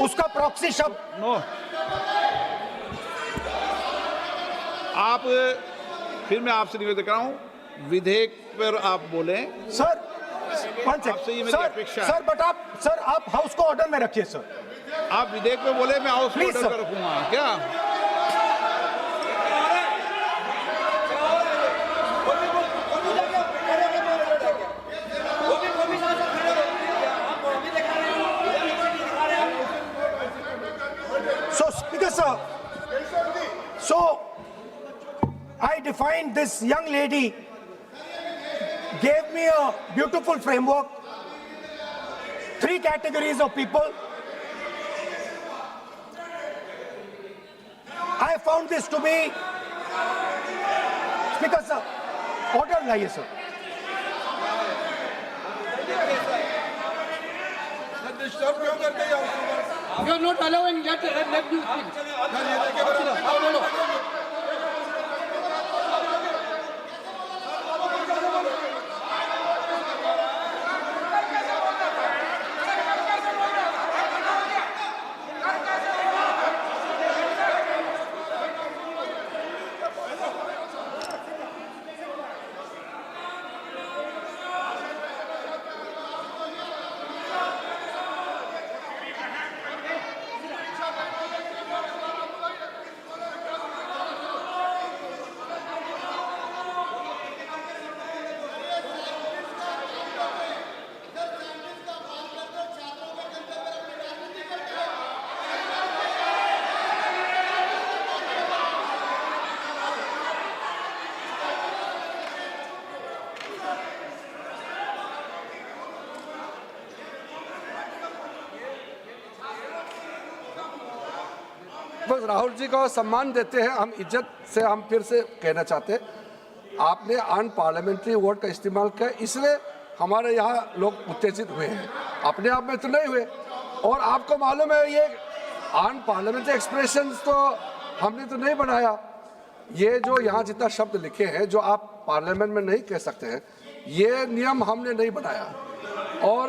उसका प्रॉक्सी शब्द नो, आप फिर मैं आपसे निवेदन कर रहा हूं, विधेयक पर आप बोले। सर, वन आपसे ये मेरी अपेक्षा है। सर, बट आप हाउस को ऑर्डर में रखिए सर। आप विधेयक पे बोले, मैं हाउस Please, ऑर्डर sir. पे रखूंगा क्या? So, Speaker sir, so I defined this young lady, gave me a beautiful framework, 3 categories of people. I found this to be, Speaker sir, order लाइए sir. You are not allowing let you speak. बस राहुल जी को सम्मान देते हैं, हम इज्जत से हम फिर से कहना चाहते हैं, आपने अन पार्लियामेंट्री वर्ड का इस्तेमाल किया, इसलिए हमारे यहाँ लोग उत्तेजित हुए हैं, अपने आप में तो नहीं हुए। और आपको मालूम है ये अन पार्लियामेंट्री एक्सप्रेशंस तो हमने तो नहीं बनाया, ये जो यहाँ जितना शब्द लिखे हैं जो आप पार्लियामेंट में नहीं कह सकते हैं, ये नियम हमने नहीं बनाया। और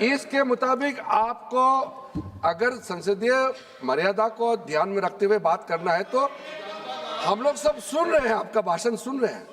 इसके मुताबिक आपको अगर संसदीय मर्यादा को ध्यान में रखते हुए बात करना है तो हम लोग सब सुन रहे हैं, आपका भाषण सुन रहे हैं,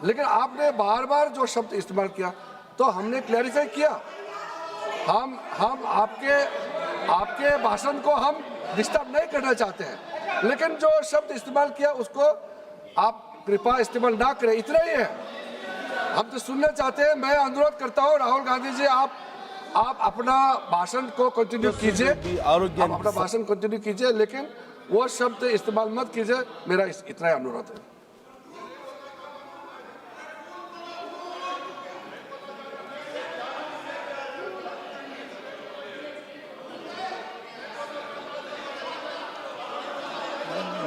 लेकिन आपने बार बार जो शब्द इस्तेमाल किया तो हमने क्लैरिफाई किया। हम आपके भाषण को हम डिस्टर्ब नहीं करना चाहते हैं, लेकिन जो शब्द इस्तेमाल किया उसको आप कृपया इस्तेमाल ना करें, इतना ही है। हम तो सुनना चाहते हैं। मैं अनुरोध करता हूँ राहुल गांधी जी, आप अपना भाषण को कंटिन्यू कीजिए, आप अपना भाषण कंटिन्यू कीजिए, लेकिन वो शब्द इस्तेमाल मत कीजिए, मेरा इतना ही अनुरोध है।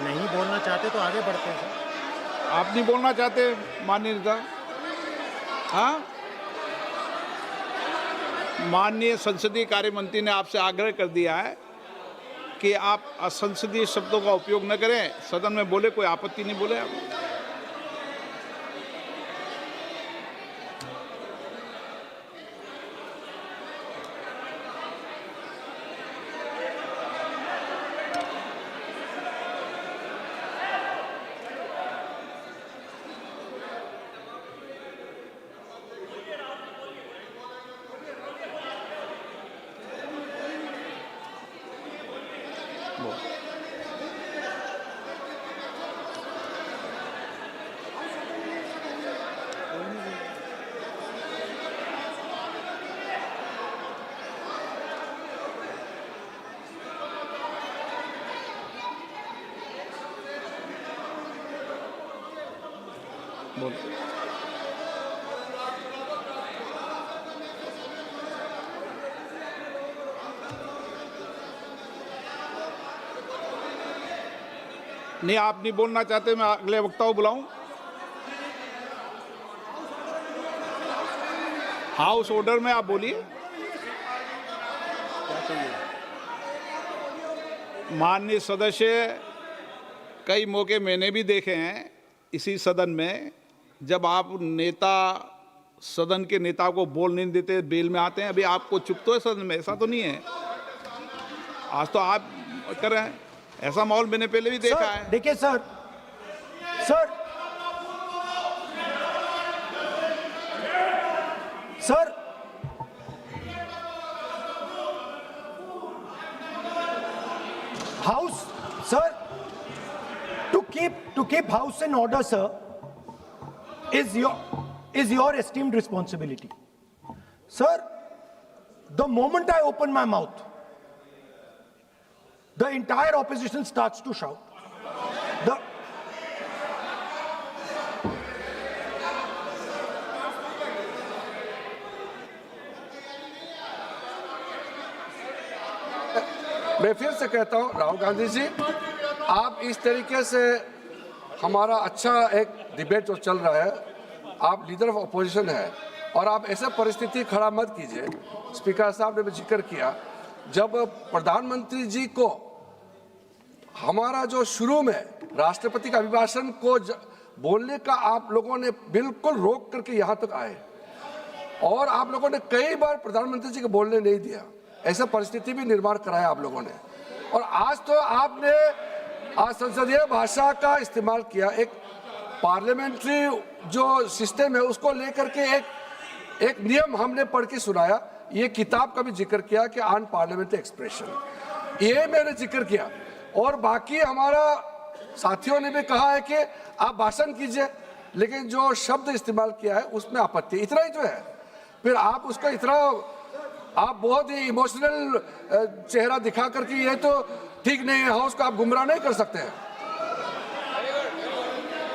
नहीं बोलना चाहते तो आगे बढ़ते हैं सर। आप नहीं बोलना चाहते माननीय नेता? हाँ, माननीय संसदीय कार्य मंत्री ने आपसे आग्रह कर दिया है कि आप असंसदीय शब्दों का उपयोग न करें, सदन में बोले, कोई आपत्ति नहीं बोले आप। नहीं, आप नहीं बोलना चाहते, मैं अगले वक्ता को बुलाऊं? हाउस ऑर्डर में आप बोलिए। माननीय सदस्य, कई मौके मैंने भी देखे हैं इसी सदन में, जब आप नेता सदन के नेता को बोल नहीं देते, बेल में आते हैं। अभी आपको चुप तो है सदन में, ऐसा तो नहीं है। आज तो आप कर रहे हैं, ऐसा माहौल मैंने पहले भी देखा है। देखिए sir, sir House, sir, to keep house in order, sir, is your esteemed responsibility. Sir, the moment I open my mouth, the entire opposition starts to shout. मैं फिर से कहता हूं, राहुल गांधी जी, आप इस तरीके से हमारा अच्छा एक डिबेट जो चल रहा है, आप लीडर ऑफ अपोजिशन है और आप ऐसे परिस्थिति खड़ा मत कीजिए। स्पीकर साहब ने भी जिक्र किया, जब प्रधानमंत्री जी को हमारा जो शुरू में राष्ट्रपति का अभिभाषण को बोलने का आप लोगों ने बिल्कुल रोक करके यहाँ तक आए और आप लोगों ने कई बार प्रधानमंत्री जी को बोलने नहीं दिया, ऐसा परिस्थिति भी निर्माण कराया आप लोगों ने। और आज तो आपने आज संसदीय भाषा का इस्तेमाल किया, एक पार्लियामेंट्री जो सिस्टम है उसको लेकर के एक नियम हमने पढ़ के सुनाया। ये किताब का भी जिक्र किया कि अन पार्लियामेंट्री एक्सप्रेशन, ये मैंने जिक्र किया। और बाकी हमारा साथियों ने भी कहा है कि आप भाषण कीजिए, लेकिन जो शब्द इस्तेमाल किया है उसमें आपत्ति, इतना ही तो है। फिर आप उसका इतना आप बहुत ही इमोशनल चेहरा दिखा करके ये तो ठीक नहीं है, हाउस को आप गुमराह नहीं कर सकते हैं।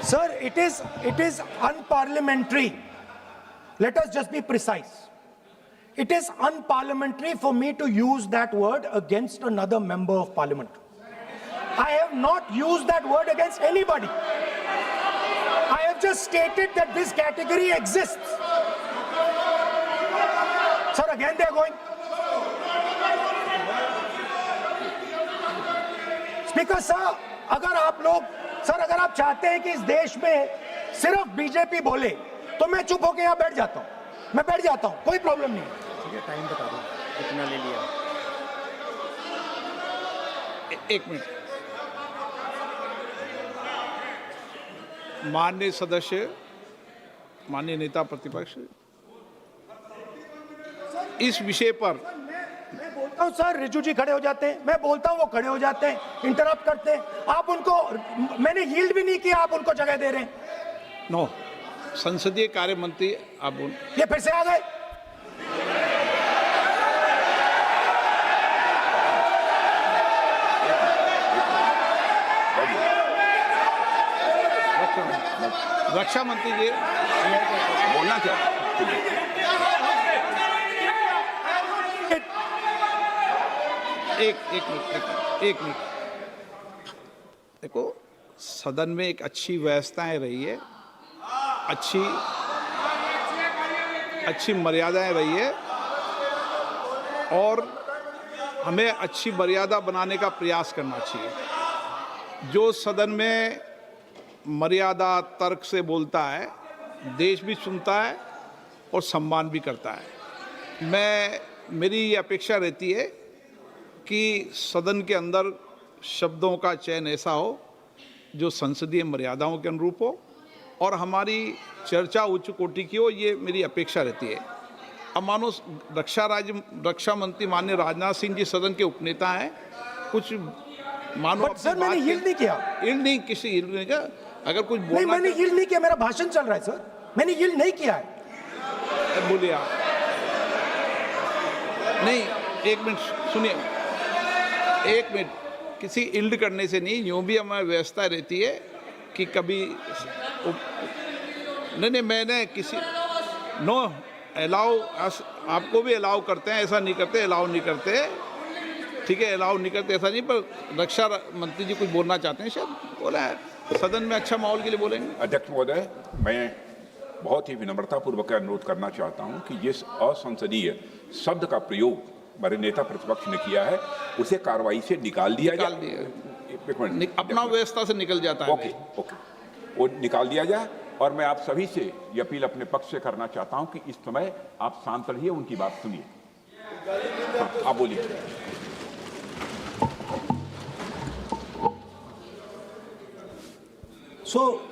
Sir, it is unparliamentary. Let us just be precise. It is unparliamentary for me to use that word against another member of parliament. I have not used that word against anybody. I have just stated that this category exists. Sir, again they are going. Speaker sir, अगर आप चाहते हैं कि इस देश में सिर्फ BJP बोले तो मैं चुप होकर यहाँ बैठ जाता हूँ, मैं बैठ जाता हूँ, कोई प्रॉब्लम नहीं। ठीक है, टाइम बता दो कितना ले लिया। एक मिनट, माननीय सदस्य, माननीय नेता प्रतिपक्ष, इस विषय पर मैं बोलता हूं सर, रिजू जी खड़े हो जाते हैं, मैं बोलता हूं वो खड़े हो जाते हैं, इंटरप्ट करते हैं। आप उनको, मैंने यील्ड भी नहीं किया, आप उनको जगह दे रहे हैं। नो, संसदीय कार्य मंत्री आप ये फिर से आ गए। रक्षा मंत्री जी बोलना क्या? एक मिनट देखो, सदन में एक अच्छी व्यवस्थाएं रही है, अच्छी मर्यादाएं रही है और हमें अच्छी मर्यादा बनाने का प्रयास करना चाहिए। जो सदन में मर्यादा तर्क से बोलता है, देश भी सुनता है और सम्मान भी करता है। मेरी ये अपेक्षा रहती है कि सदन के अंदर शब्दों का चयन ऐसा हो जो संसदीय मर्यादाओं के अनुरूप हो और हमारी चर्चा उच्च कोटि की हो, ये मेरी अपेक्षा रहती है। अब मानो रक्षा मंत्री माननीय राजनाथ सिंह जी सदन के उपनेता हैं, कुछ मानो सर मैंने यील्ड नहीं किया, किसी यील्ड नहीं किया। अगर कुछ नहीं, मैंने यील्ड नहीं किया, मेरा भाषण चल रहा है सर, मैंने यील्ड नहीं किया है। बोलिए आप। नहीं, एक मिनट सुनिए, एक मिनट, किसी इल्ड करने से नहीं, यूँ भी हमारी व्यवस्था रहती है कि कभी नहीं, मैंने किसी नो अलाउ, आपको भी अलाउ करते हैं, ऐसा नहीं करते, अलाउ नहीं करते, ठीक है, अलाउ नहीं करते ऐसा नहीं। पर रक्षा मंत्री जी कुछ बोलना चाहते हैं, शायद बोला है, सदन में अच्छा माहौल के लिए बोलेंगे। अध्यक्ष महोदय, मैं बहुत ही विनम्रतापूर्वक अनुरोध करना चाहता हूं कि जिस असंसदीय शब्द का प्रयोग हमारे नेता प्रतिपक्ष ने किया है उसे कार्रवाई से निकाल दिया जाए। अपना व्यवस्था से निकल जाता है। ओके, वो निकाल दिया जाए। और मैं आप सभी से ये अपील अपने पक्ष से करना चाहता हूं कि इस समय आप शांत रहिए, उनकी बात सुनिए। आप बोलिए। So